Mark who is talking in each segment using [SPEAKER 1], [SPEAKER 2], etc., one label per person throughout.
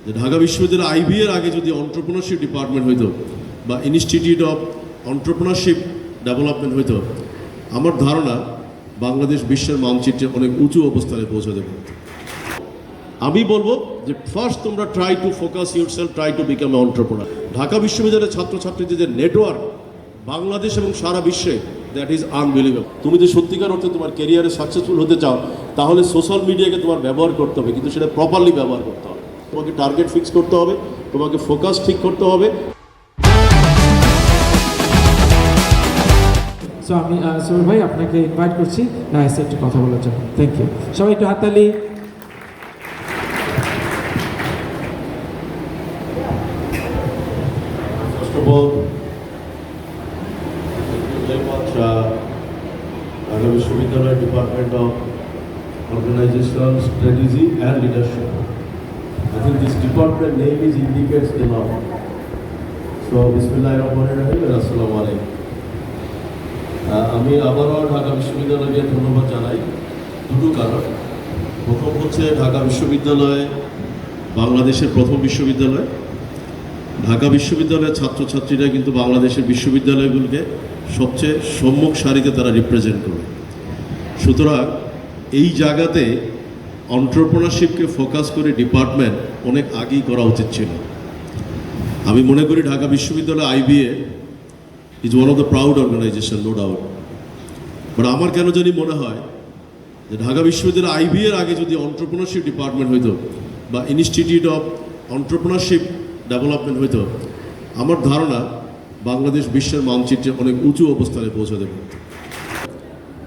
[SPEAKER 1] যে ঢাকা বিশ্ববিদ্যালয় আইবি এর আগে যদি এন্টারপ্রেনারশিপ ডিপার্টমেন্ট হইতো বা ইনস্টিটিউট অফ এন্টারপ্রেনারশিপ ডেভেলপমেন্ট হইতো, আমার ধারণা বাংলাদেশ বিশ্বের মানচিত্রে অনেক উঁচু অবস্থানে পৌঁছাতে পারত। আমি বলবো যে ফার্স্ট তোমরা try to focus yourself, try to become entrepreneur. Dhaka বিশ্ববিদ্যালয়ের ছাত্রছাত্রীদের যে নেটওয়ার্ক বাংলাদেশ এবং সারা বিশ্বে, দ্যাট ইজ আনবিলিভেবল। তুমি যে সত্যিকার অর্থে তোমার ক্যারিয়ারে সাকসেসফুল হতে চাও, তাহলে সোশ্যাল মিডিয়াকে তোমার ব্যবহার করতে হবে, কিন্তু সেটা প্রপারলি ব্যবহার করতে হবে। তোমাকে টার্গেট ফিক্স করতে হবে, তোমাকে ফোকাস ঠিক করতে হবে।
[SPEAKER 2] সো আমি সুমন ভাই আপনাকে ইনভাইট করছি এসে একটু কথা বলার জন্য। Thank you. সবাই একটু হাততালি।
[SPEAKER 1] First of all, thank you very much, Dhaka Vishwavidyalaya Department of Organizational Strategy and Leadership. I think this department name is indicates enough. So, Bismillahirrahmanirrahim, Assalamu alaikum. আমি আবারও ঢাকা বিশ্ববিদ্যালয়কে ধন্যবাদ জানাই দুটো কারণ। প্রথম হচ্ছে ঢাকা বিশ্ববিদ্যালয় বাংলাদেশের প্রথম বিশ্ববিদ্যালয়। ঢাকা বিশ্ববিদ্যালয়ের ছাত্রছাত্রীরা কিন্তু বাংলাদেশের বিশ্ববিদ্যালয়গুলোকে সবচেয়ে সম্মুখ সারিতে তারা রিপ্রেজেন্ট করে। সুতরাং এই জায়গাতে এন্টারপ্রেনারশিপকে ফোকাস করে ডিপার্টমেন্ট অনেক আগেই করা উচিত ছিল। আমি মনে করি ঢাকা বিশ্ববিদ্যালয় IBA is one of the proud organisation, no doubt. But আমার কেন জানি মনে হয় যে ঢাকা বিশ্ববিদ্যালয় আইবি এর আগে যদি এন্টারপ্রেনারশিপ ডিপার্টমেন্ট হইতো বা ইনস্টিটিউট অফ এন্টারপ্রেনারশিপ ডেভেলপমেন্ট হইতো, আমার ধারণা বাংলাদেশ বিশ্বের মানচিত্রে অনেক উঁচু অবস্থানে পৌঁছাতে পারত।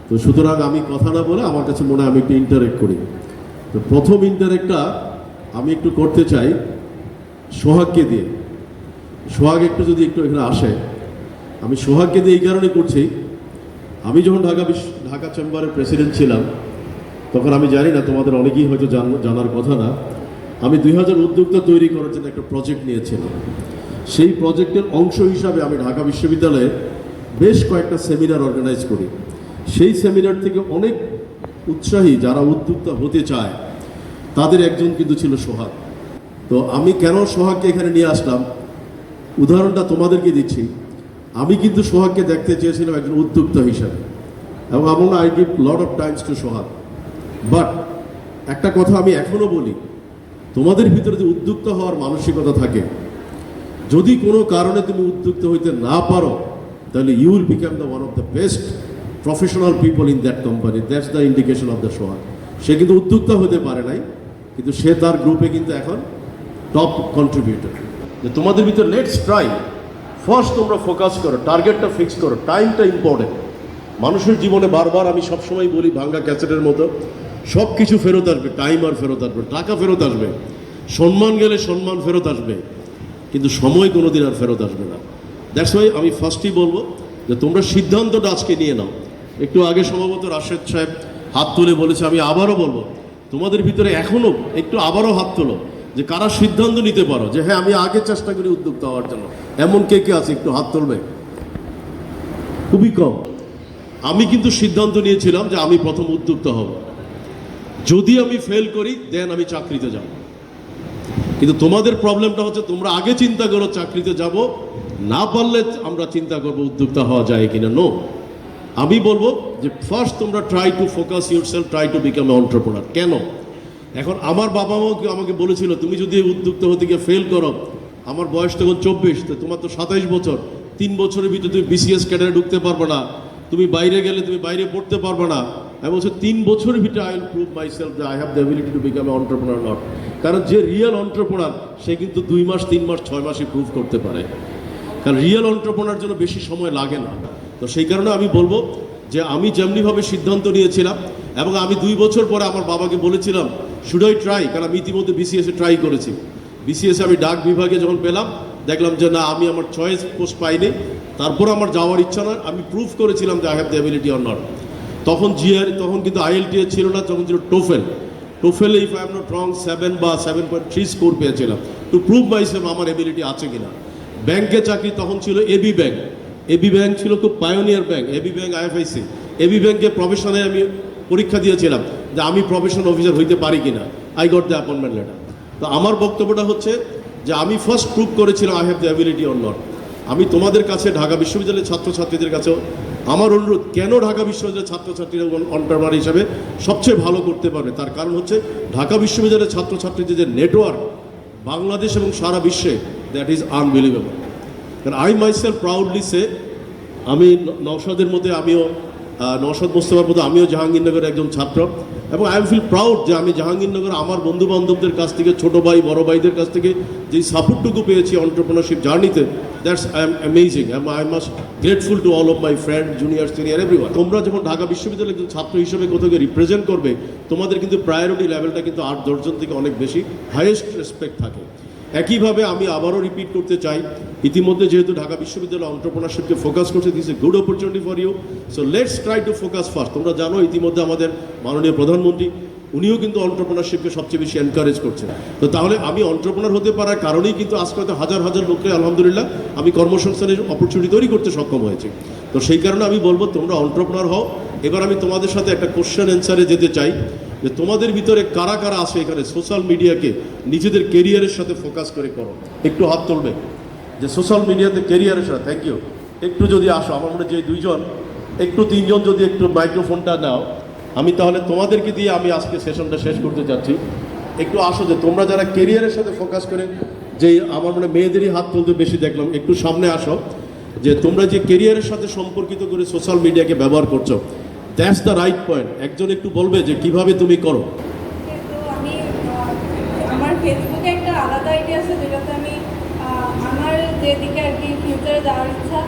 [SPEAKER 1] তো সুতরাং আমি কথা না বলে আমার কাছে মনে হয় আমি একটু ইন্টারেক্ট করি। তো প্রথম ইন্টারেক্টটা আমি একটু করতে চাই সোহাগকে দিয়ে। সোহাগ একটু যদি একটু এখানে আসে। আমি সোহাগকে দিয়ে এই কারণে করছি, আমি যখন ঢাকা চেম্বারের প্রেসিডেন্ট ছিলাম, তখন আমি জানি না, তোমাদের অনেকেই হয়তো জানার কথা না, আমি 2000 উদ্যোক্তা তৈরি করার জন্য একটা প্রজেক্ট নিয়েছিলাম। সেই প্রজেক্টের অংশ হিসাবে আমি ঢাকা বিশ্ববিদ্যালয়ে বেশ কয়েকটা সেমিনার অর্গানাইজ করি। সেই সেমিনার থেকে অনেক উৎসাহী যারা উদ্যোক্তা হতে চায় তাদের একজন কিন্তু ছিল সোহাগ। তো আমি কেন সোহাগকে এখানে নিয়ে আসলাম, উদাহরণটা তোমাদেরকে দিচ্ছি। আমি কিন্তু সোহাগকে দেখতে চেয়েছিলাম একজন উদ্যোক্তা হিসাবে, এবং আমার I give lot of times to Sohag. But একটা কথা আমি এখনও বলি, তোমাদের ভিতরে যে উদ্যোক্তা হওয়ার মানসিকতা থাকে, যদি কোনো কারণে তুমি উদ্যোক্তা হইতে না পারো, তাহলে you will become the one of the best professional people in that company. That's the indication of the Sohag. সে কিন্তু উদ্যোক্তা হতে পারে নাই, কিন্তু সে তার গ্রুপে কিন্তু এখন টপ কন্ট্রিবিউটর। যে তোমাদের ভিতরে লেটস ট্রাই, ফার্স্ট তোমরা ফোকাস করো, টার্গেটটা ফিক্স করো, টাইমটা ইম্পর্টেন্ট। মানুষের জীবনে বারবার আমি সবসময় বলি, ভাঙ্গা ক্যাসেটের মতো, সব কিছু ফেরত আসবে, টাইম আর ফেরত আসবে, টাকা ফেরত আসবে, সম্মান গেলে সম্মান ফেরত আসবে, কিন্তু সময় কোনো দিন আর ফেরত আসবে না। দ্যাটস ওয়াই আমি ফার্স্টই বলবো যে তোমরা সিদ্ধান্তটা আজকে নিয়ে নাও। একটু আগে সম্ভবত রাশেদ সাহেব হাত তুলে বলেছে, আমি আবারও বলবো, তোমাদের ভিতরে এখনও একটু আবারও হাত তোলো যে কারা সিদ্ধান্ত নিতে পারো যে হ্যাঁ আমি আগে চেষ্টা করি উদ্যোক্তা হওয়ার জন্য। এমন কে কে আছে একটু হাত তুলবে? খুবই কম। আমি কিন্তু সিদ্ধান্ত নিয়েছিলাম যে আমি প্রথম উদ্যোক্তা হব, যদি আমি ফেল করি দেন আমি চাকরিতে যাব। কিন্তু তোমাদের প্রবলেমটা হচ্ছে তোমরা আগে চিন্তা করো চাকরিতে যাব, না পারলে আমরা চিন্তা করবো উদ্যোক্তা হওয়া যায় কিনা। নো, আমি বলবো যে ফার্স্ট তোমরা try to focus yourself, try to become entrepreneur. কেন? এখন আমার বাবা মাও আমাকে বলেছিল, তুমি যদি উদ্যোক্তা হতে গিয়ে ফেল করো, আমার বয়স তখন 24, তো তোমার তো 27 বছর, 3 বছরের ভিতরে তুমি বিসিএস ক্যাডারে ঢুকতে পারবে না, তুমি বাইরে গেলে তুমি বাইরে পড়তে পারবে না। আমি বলছি 3 বছরের ভিতরে I will prove myself যে I have the ability to become a entrepreneur not. কারণ যে রিয়েল এন্টারপ্রেনার সে কিন্তু 2 মাস 3 মাস 6 মাসে প্রুভ করতে পারে, কারণ রিয়েল এন্টারপ্রেনার জন্য বেশি সময় লাগে না। তো সেই কারণে আমি বলবো যে আমি যেমনিভাবে সিদ্ধান্ত নিয়েছিলাম, এবং আমি 2 বছর পরে আমার বাবাকে বলেছিলাম শুড আই ট্রাই, কারণ আমি ইতিমধ্যে বিসিএসে ট্রাই করেছি। বিসিএসে আমি ডাক বিভাগে যখন পেলাম, দেখলাম যে না, আমি আমার চয়েস পোস্ট পাইনি, তারপর আমার যাওয়ার ইচ্ছা নয়, আমি প্রুভ করেছিলাম যে I have the ability or not. তখন তখন কিন্তু আইএলটিএস ছিল না, তখন ছিল টোফেল। টোফেলে if I am not wrong 7 বা 7.3 স্কোর পেয়েছিলাম টু প্রুভ মাই সেলফ আমার এবিলিটি আছে কিনা। ব্যাংকে চাকরি তখন ছিল এবি ব্যাংক। এবি ব্যাংক ছিল খুব pioneer bank, AB bank IFIC. এবি ব্যাংকে প্রফেশনে আমি পরীক্ষা দিয়েছিলাম যে আমি প্রফেশন অফিসার হইতে পারি কিনা। I got the appointment letter. তো আমার বক্তব্যটা হচ্ছে যে আমি ফার্স্ট প্রুভ করেছিলাম I have the ability or not. আমি তোমাদের কাছে ঢাকা বিশ্ববিদ্যালয়ের ছাত্রছাত্রীদের কাছেও আমার অনুরোধ, কেন ঢাকা বিশ্ববিদ্যালয়ের ছাত্রছাত্রীরা অন্টারপ্রেনার হিসাবে সবচেয়ে ভালো করতে পারবে, তার কারণ হচ্ছে ঢাকা বিশ্ববিদ্যালয়ের ছাত্রছাত্রীদের যে নেটওয়ার্ক বাংলাদেশ এবং সারা বিশ্বে, দ্যাট ইজ আনবিলিভেবল। কারণ আই মাইসেলফ প্রাউডলি সে, আমি নওশাদের মধ্যে আমিও নওশাদ মোস্তফার মধ্যে আমিও জাহাঙ্গীরনগরের একজন ছাত্র, এবং আই এম ফিল প্রাউড যে আমি জাহাঙ্গীরনগর আমার বন্ধু বান্ধবদের কাছ থেকে, ছোটো ভাই বড় ভাইদের কাছ থেকে যেই সাপোর্টটুকু পেয়েছি অন্টারপ্রেনারশিপ জার্নিতে, that's I am amazing. I must grateful to all of my friend, junior, senior, everyone. তোমরা যখন ঢাকা বিশ্ববিদ্যালয়ের একজন ছাত্র হিসেবে কোথাও রিপ্রেজেন্ট করবে, তোমাদের কিন্তু প্রায়োরিটি লেভেলটা কিন্তু 8-10 জন থেকে অনেক বেশি, হাইয়েস্ট রেসপেক্ট থাকে। একইভাবে আমি আবারও রিপিট করতে চাই, ইতিমধ্যে যেহেতু ঢাকা বিশ্ববিদ্যালয় অন্টারপ্রেনারশিপকে ফোকাস করছে, this a good opportunity for you, so let's try to focus first. তোমরা জানো ইতিমধ্যে আমাদের মাননীয় প্রধানমন্ত্রী উনিও কিন্তু অন্টারপ্রেনারশিপকে সবচেয়ে বেশি এনকারেজ করছেন। তো তাহলে আমি অন্টারপ্রেনার হতে পারার কারণেই কিন্তু আজকে হয়তো হাজার হাজার লোককে আলহামদুলিল্লাহ আমি কর্মসংস্থানের অপরচুনিটি তৈরি করতে সক্ষম হয়েছি। তো সেই কারণে আমি বলবো তোমরা অন্টারপ্রেনার হও। এবার আমি তোমাদের সাথে একটা কোশ্চেন অ্যান্সারে যেতে চাই যে তোমাদের ভিতরে কারা কারা আছে এখানে সোশ্যাল মিডিয়াকে নিজেদের কেরিয়ারের সাথে ফোকাস করে করো, একটু হাত তুলবে যে সোশ্যাল মিডিয়াতে কেরিয়ারের সাথে। Thank you. একটু যদি আসো, আমার মনে যে দুইজন, একটু তিনজন যদি একটু মাইক্রোফোনটা নাও, আমি তাহলে তোমাদেরকে দিয়ে আমি আজকে সেশনটা শেষ করতে চাচ্ছি। একটু আসো যে তোমরা যারা কেরিয়ারের সাথে ফোকাস করে, যে আমার মনে মেয়েদেরই হাত তুলতে বেশি দেখলাম, একটু সামনে আসো যে তোমরা যে কেরিয়ারের সাথে সম্পর্কিত করে সোশ্যাল মিডিয়াকে ব্যবহার করছো, দ্যাটস দ্য রাইট পয়েন্ট। একজন একটু বলবে যে কিভাবে তুমি করো।
[SPEAKER 3] কিন্তু আমি আমার ফেসবুকে একটা আলাদা আইডিয়া আছে, যেটাতে আমি আমার যেদিকে আর কি ফিউচারে যাওয়ার ইচ্ছা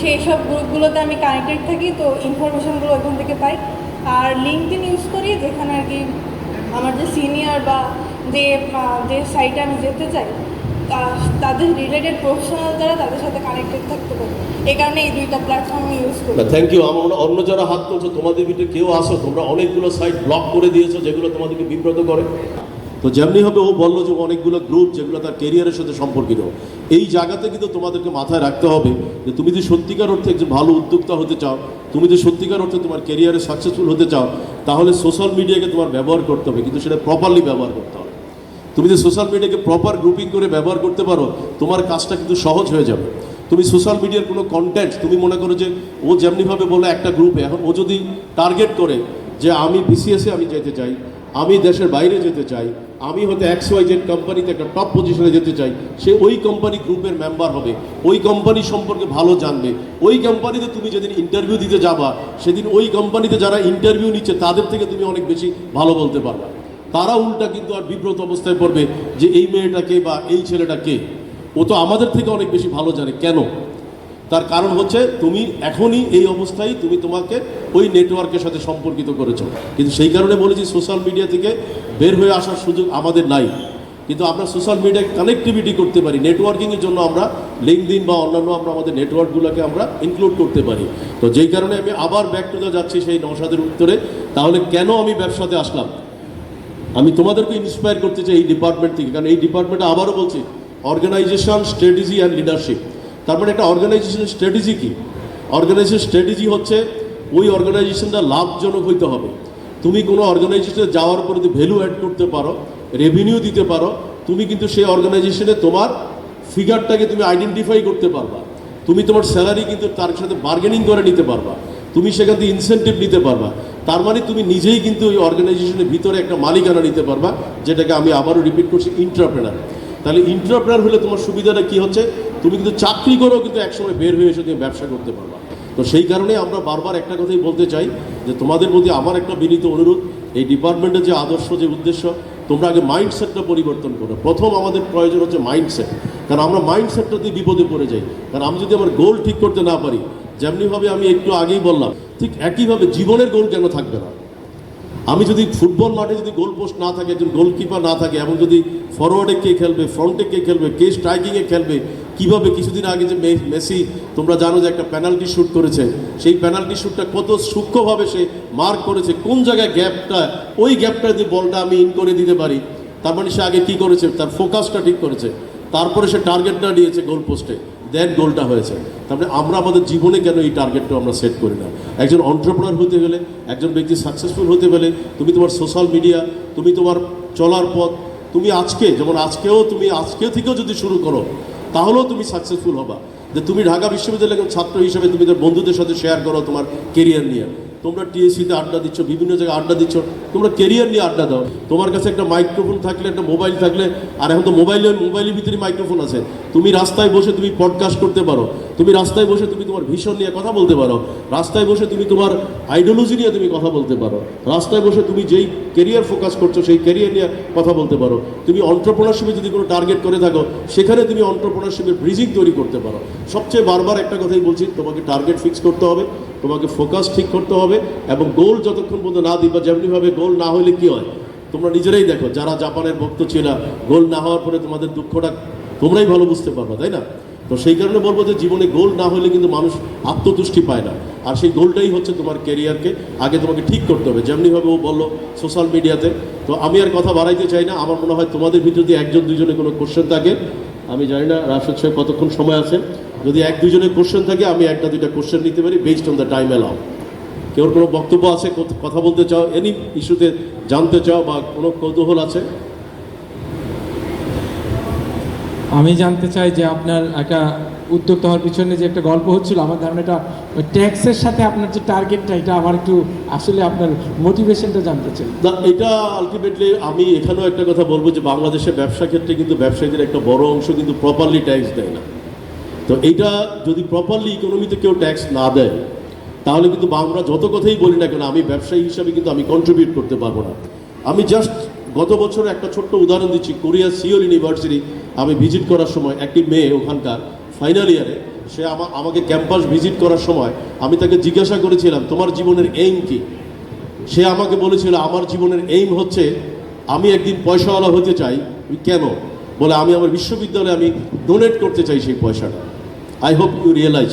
[SPEAKER 3] সেই সব গ্রুপগুলোতে আমি কানেক্টেড থাকি, তো ইনফরমেশনগুলো ওইখান থেকে পাই। আর লিঙ্কডইন ইউজ করি, যেখানে আর কি আমার যে সিনিয়র বা যে সাইটে আমি যেতে চাই তাদের রিলেটেড প্রফেশনাল যারা, তাদের সাথে কানেক্টেড থাকতে পারি। এই কারণে এই দুইটা প্ল্যাটফর্ম আমি ইউজ করি।
[SPEAKER 1] Thank you. আমার মনে হয় অন্য যারা হাত তুলছো তোমাদের ভিতরে কেউ আসো, তোমরা অনেকগুলো সাইট ব্লক করে দিয়েছো যেগুলো তোমাদেরকে বিব্রত করে। তো যেমনি হবে ও বললো যে অনেকগুলো গ্রুপ যেগুলো তার কেরিয়ারের সাথে সম্পর্কিত, এই জায়গাতে কিন্তু তোমাদেরকে মাথায় রাখতে হবে যে তুমি যদি সত্যিকার অর্থে একজন ভালো উদ্যোক্তা হতে চাও, তুমি যদি সত্যিকার অর্থে তোমার কেরিয়ারে সাকসেসফুল হতে চাও, তাহলে সোশ্যাল মিডিয়াকে তোমার ব্যবহার করতে হবে, কিন্তু সেটা প্রপারলি ব্যবহার করতে হবে। তুমি যদি সোশ্যাল মিডিয়াকে প্রপার গ্রুপিং করে ব্যবহার করতে পারো, তোমার কাজটা কিন্তু সহজ হয়ে যাবে। তুমি সোশ্যাল মিডিয়ার কোনো কন্টেন্ট, তুমি মনে করো যে ও যেমনিভাবে বলে একটা গ্রুপে, এখন ও যদি টার্গেট করে যে আমি বিসিএসে আমি যেতে চাই, আমি দেশের বাইরে যেতে চাই, আমি হয়তো XYZ কোম্পানিতে একটা টপ পজিশনে যেতে চাই, সে ওই কোম্পানি গ্রুপের মেম্বার হবে, ওই কোম্পানি সম্পর্কে ভালো জানবে। ওই কোম্পানিতে তুমি যেদিন ইন্টারভিউ দিতে যাবা, সেদিন ওই কোম্পানিতে যারা ইন্টারভিউ নিচ্ছে তাদের থেকে তুমি অনেক বেশি ভালো বলতে পারবা। তারা উল্টা কিন্তু আর বিব্রত অবস্থায় পড়বে যে এই মেয়েটা কে বা এই ছেলেটা কে, ও তো আমাদের থেকে অনেক বেশি ভালো জানে। কেন? তার কারণ হচ্ছে তুমি এখনই এই অবস্থায় তুমি তোমাকে ওই নেটওয়ার্কের সাথে সম্পর্কিত করেছো। কিন্তু সেই কারণে বলেছি সোশ্যাল মিডিয়া থেকে বের হয়ে আসার সুযোগ আমাদের নাই, কিন্তু আমরা সোশ্যাল মিডিয়ায় কানেক্টিভিটি করতে পারি। নেটওয়ার্কিংয়ের জন্য আমরা লিঙ্কডইন বা অন্যান্য আমরা আমাদের নেটওয়ার্কগুলোকে আমরা ইনক্লুড করতে পারি। তো যেই কারণে আমি আবার ব্যাক টু যাচ্ছি সেই নওশাদের উত্তরে, তাহলে কেন আমি ব্যবসাতে আসলাম। আমি তোমাদেরকে ইন্সপায়ার করতে চাই এই ডিপার্টমেন্ট থেকে, কারণ এই ডিপার্টমেন্টে আবারও বলছি অর্গানাইজেশন, স্ট্র্যাটেজি অ্যান্ড লিডারশিপ। তার মানে একটা অর্গানাইজেশনের স্ট্র্যাটেজি কী? অর্গানাইজেশন স্ট্র্যাটেজি হচ্ছে ওই অর্গানাইজেশনটা লাভজনক হইতে হবে। তুমি কোনো অর্গানাইজেশনে যাওয়ার পরে যদি ভ্যালু অ্যাড করতে পারো, রেভিনিউ দিতে পারো, তুমি কিন্তু সেই অর্গানাইজেশনে তোমার ফিগারটাকে তুমি আইডেন্টিফাই করতে পারবা। তুমি তোমার স্যালারি কিন্তু তার সাথে বার্গেনিং করে নিতে পারবা, তুমি সেখান থেকে ইনসেন্টিভ নিতে পারবা। তার মানে তুমি নিজেই কিন্তু ওই অর্গানাইজেশনের ভিতরে একটা মালিকানা নিতে পারবা, যেটাকে আমি আবারও রিপিট করছি, ইন্টারপ্রেনার। তাহলে ইন্টারপ্রেনার হলে তোমার সুবিধাটা কী হচ্ছে, তুমি কিন্তু চাকরি করেও কিন্তু একসময় বের হয়ে এসে তুমি ব্যবসা করতে পারবা। তো সেই কারণে আমরা বারবার একটা কথাই বলতে চাই যে তোমাদের প্রতি আমার একটা বিনীত অনুরোধ, এই ডিপার্টমেন্টের যে আদর্শ, যে উদ্দেশ্য, তোমরা আগে মাইন্ডসেটটা পরিবর্তন করো। প্রথম আমাদের প্রয়োজন হচ্ছে মাইন্ডসেট, কারণ আমরা মাইন্ডসেটটা দিয়ে বিপদে পড়ে যাই। কারণ আমি যদি আমার গোল ঠিক করতে না পারি, যেমনিভাবে আমি একটু আগেই বললাম, ঠিক একইভাবে জীবনের গোল কেন থাকবে না। আমি যদি ফুটবল মাঠে যদি গোল পোস্ট না থাকে, একজন গোলকিপার না থাকে, এবং যদি ফরওয়ার্ডে কে খেলবে, ফ্রন্টে কে খেলবে, কে স্ট্রাইকিংয়ে খেলবে, কীভাবে কিছুদিন আগে যে মেসি তোমরা জানো যে একটা পেনাল্টি শ্যুট করেছে, সেই পেনাল্টি শ্যুটটা কত সূক্ষ্মভাবে সে মার্ক করেছে, কোন জায়গায় গ্যাপটা, ওই গ্যাপটা যদি বলটা আমি ইন করে দিতে পারি, তার মানে সে আগে কী করেছে, তার ফোকাসটা ঠিক করেছে, তারপরে সে টার্গেটটা দিয়েছে গোল পোস্টে, দেন গোলটা হয়েছে। তারপরে আমরা আমাদের জীবনে কেন এই টার্গেটটা আমরা সেট করি না? একজন এন্টারপ্রেনার হতে গেলে, একজন ব্যক্তি সাকসেসফুল হতে গেলে, তুমি তোমার সোশ্যাল মিডিয়া, তুমি তোমার চলার পথ, তুমি আজকে যেমন তুমি আজকে থেকেও যদি শুরু করো তাহলেও তুমি সাকসেসফুল হবা। যে তুমি ঢাকা বিশ্ববিদ্যালয়ের বন্ধু হিসেবে তুমি তোমার বন্ধুদের সাথে শেয়ার করো তোমার কেরিয়ার নিয়ে। তোমরা টিএসসিতে আড্ডা দিচ্ছ, বিভিন্ন জায়গায় আড্ডা দিচ্ছ, তোমরা কেরিয়ার নিয়ে আড্ডা দাও। তোমার কাছে একটা মাইক্রোফোন থাকলে, একটা মোবাইল থাকলে, আর এখন তো মোবাইলের ভিতরে মাইক্রোফোন আছে, তুমি রাস্তায় বসে তুমি পডকাস্ট করতে পারো, তুমি রাস্তায় বসে তুমি তোমার ভিশন নিয়ে কথা বলতে পারো, রাস্তায় বসে তুমি তোমার আইডিওলজি নিয়ে তুমি কথা বলতে পারো, রাস্তায় বসে তুমি যেই কেরিয়ার ফোকাস করছো সেই কেরিয়ার নিয়ে কথা বলতে পারো। তুমি অন্টারপ্রেনারশিপে যদি কোনো টার্গেট করে থাকো সেখানে তুমি অন্টারপ্রেনারশিপের ব্রিজিং তৈরি করতে পারো। সবচেয়ে বারবার একটা কথাই বলছি, তোমাকে টার্গেট ফিক্স করতে হবে, তোমাকে ফোকাস ঠিক করতে হবে, এবং গোল যতক্ষণ পর্যন্ত না দিবা, যেমনিভাবে গোল না হলে কি হয় তোমরা নিজেরাই দেখো, যারা জাপানের ভক্ত ছিল, গোল না হওয়ার পরে তোমাদের দুঃখটা তোমরাই ভালো বুঝতে পারবা, তাই না? তো সেই কারণে বলবো যে জীবনে গোল না হলে কিন্তু মানুষ আত্মতুষ্টি পায় না, আর সেই গোলটাই হচ্ছে তোমার ক্যারিয়ারকে আগে তোমাকে ঠিক করতে হবে। যেমনিভাবে ও বললো সোশ্যাল মিডিয়াতে, তো আমি আর কথা বাড়াইতে চাই না। আমার মনে হয় তোমাদের ভিতর যদি একজন দুজনে কোনো কোশ্চেন থাকে, আমি জানি না রাশেদ সাহেব কতক্ষণ সময় আছে, যদি এক দুজনের কোশ্চেন থাকে আমি একটা দুইটা কোশ্চেন নিতে পারি based on the time allow. কেউ কোনো বক্তব্য আছে, কথা বলতে চাও, এনি ইস্যুতে জানতে চাও, বা কোনো কৌতূহল আছে?
[SPEAKER 2] আমি জানতে চাই যে আপনার একটা উদ্যোক্তা হওয়ার পিছনে যে একটা গল্প হচ্ছিল, আমার ধারণাটা ওই ট্যাক্সের সাথে আপনার যে টার্গেটটা, এটা আমার একটু আসলে আপনার মোটিভেশনটা জানতে চাই।
[SPEAKER 1] না, এটা আলটিমেটলি আমি এখানেও একটা কথা বলবো যে বাংলাদেশের ব্যবসা ক্ষেত্রে কিন্তু ব্যবসায়ীদের একটা বড় অংশ কিন্তু প্রপারলি ট্যাক্স দেয় না। তো এইটা যদি প্রপারলি ইকোনমিতে কেউ ট্যাক্স না দেয় তাহলে কিন্তু আমরা যত কথাই বলি না কেন, আমি ব্যবসায়ী হিসাবে কিন্তু আমি কন্ট্রিবিউট করতে পারবো না। আমি জাস্ট গত বছর একটা ছোট্ট উদাহরণ দিচ্ছি। কোরিয়া সিওল ইউনিভার্সিটি আমি ভিজিট করার সময় একটি মেয়ে ওখানকার ফাইনাল ইয়ারে, সে আমাকে ক্যাম্পাস ভিজিট করার সময় আমি তাকে জিজ্ঞাসা করেছিলাম তোমার জীবনের এইম কি। সে আমাকে বলেছিল আমার জীবনের এইম হচ্ছে আমি একদিন পয়সাওয়ালা হতে চাই। কেন? বলে আমি আমার বিশ্ববিদ্যালয়ে আমি ডোনেট করতে চাই সেই পয়সাটা। I hope you realise.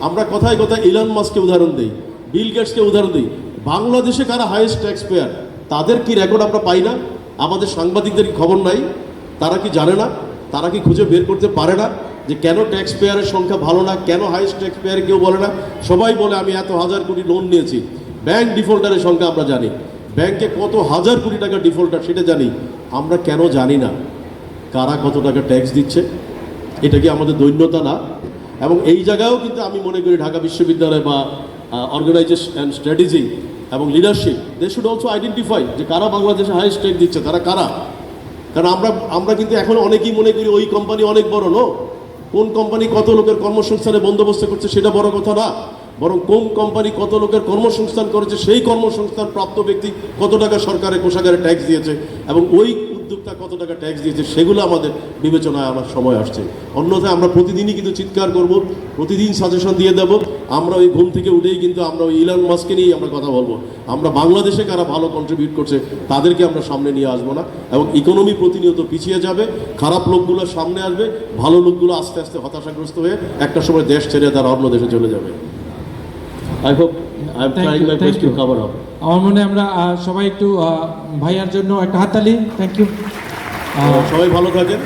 [SPEAKER 1] আমরা কথায় কথায় ইলন মাস্ককে উদাহরণ দিই, বিল গেটসকে উদাহরণ দিই। বাংলাদেশে কারা হাইয়েস্ট ট্যাক্স পেয়ার, তাদের কি রেকর্ড আমরা পাই না? আমাদের সাংবাদিকদের কি খবর নাই? তারা কি জানে না? তারা কি খুঁজে বের করতে পারে না যে কেন ট্যাক্স পেয়ারের সংখ্যা ভালো না, কেন হাইয়েস্ট ট্যাক্স পেয়ার কেউ বলে না? সবাই বলে আমি এত হাজার কোটি লোন নিয়েছি। ব্যাংক ডিফল্টারের সংখ্যা আমরা জানি, ব্যাংকে কত হাজার কোটি টাকা ডিফল্টার সেটা জানি। আমরা কেন জানি না কারা কত টাকা ট্যাক্স দিচ্ছে? এটা কি আমাদের দৈন্যতা না? এবং এই জায়গায়ও কিন্তু আমি মনে করি ঢাকা বিশ্ববিদ্যালয় বা অর্গানাইজেশন অ্যান্ড স্ট্র্যাটেজি এবং leadership they should also identify যে কারা বাংলাদেশে হাইয়েস্ট ট্যাক্স দিচ্ছে, তারা কারা। কারণ আমরা কিন্তু এখন অনেকেই মনে করি ওই কোম্পানি অনেক বড়। নো, কোন কোম্পানি কত লোকের কর্মসংস্থানের বন্দোবস্ত করছে সেটা বড় কথা না, বরং কোন কোম্পানি কত লোকের কর্মসংস্থান করেছে, সেই কর্মসংস্থান প্রাপ্ত ব্যক্তি কত টাকা সরকারের কোষাগারে ট্যাক্স দিয়েছে, এবং ওই উদ্যোক্তা কত টাকা ট্যাক্স দিয়েছে, সেগুলো আমাদের বিবেচনায় আনার সময় আসছে। অন্যথায় আমরা প্রতিদিনই কিন্তু চিৎকার করব, প্রতিদিন সাজেশন দিয়ে দেব। আমরা ওই ঘুম থেকে উঠেই কিন্তু আমরা ওই ইলন মাস্ককে নিয়েই আমরা কথা বলবো। আমরা বাংলাদেশে কারা ভালো কন্ট্রিবিউট করছে তাদেরকে আমরা সামনে নিয়ে আসবো না, এবং ইকোনমি প্রতিনিয়ত পিছিয়ে যাবে। খারাপ লোকগুলো সামনে আসবে, ভালো লোকগুলো আস্তে আস্তে হতাশাগ্রস্ত হয়ে একটা সময় দেশ ছেড়ে তারা অন্য দেশে চলে যাবে। I hope I am trying my best to cover up.
[SPEAKER 2] আমার মনে হয় আমরা সবাই একটু ভাইয়ার জন্য একটা হাততালি। Thank you.
[SPEAKER 1] সবাই ভালো থাকেন।